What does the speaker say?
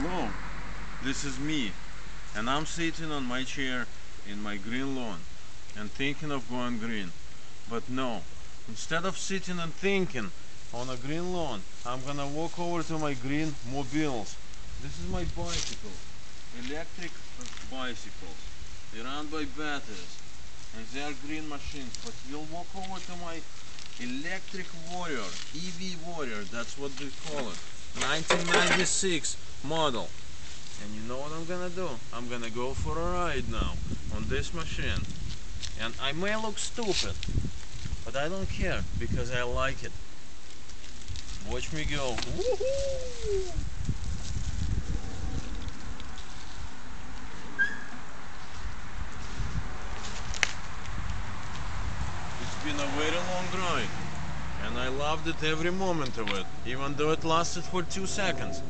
Hello, this is me, and I'm sitting on my chair in my green lawn and thinking of going green. But no, instead of sitting and thinking on a green lawn, I'm gonna walk over to my green mobiles. This is my bicycle, electric bicycles. They run by batteries, and they are green machines. But we'll walk over to my electric warrior, EV warrior, that's what they call it. 1996 model. And you know what I'm gonna do? I'm gonna go for a ride now on this machine. And I may look stupid, but I don't care because I like it. Watch me go. Woohoo! It's been a very long ride, and I loved it every moment of it, even though it lasted for 2 seconds.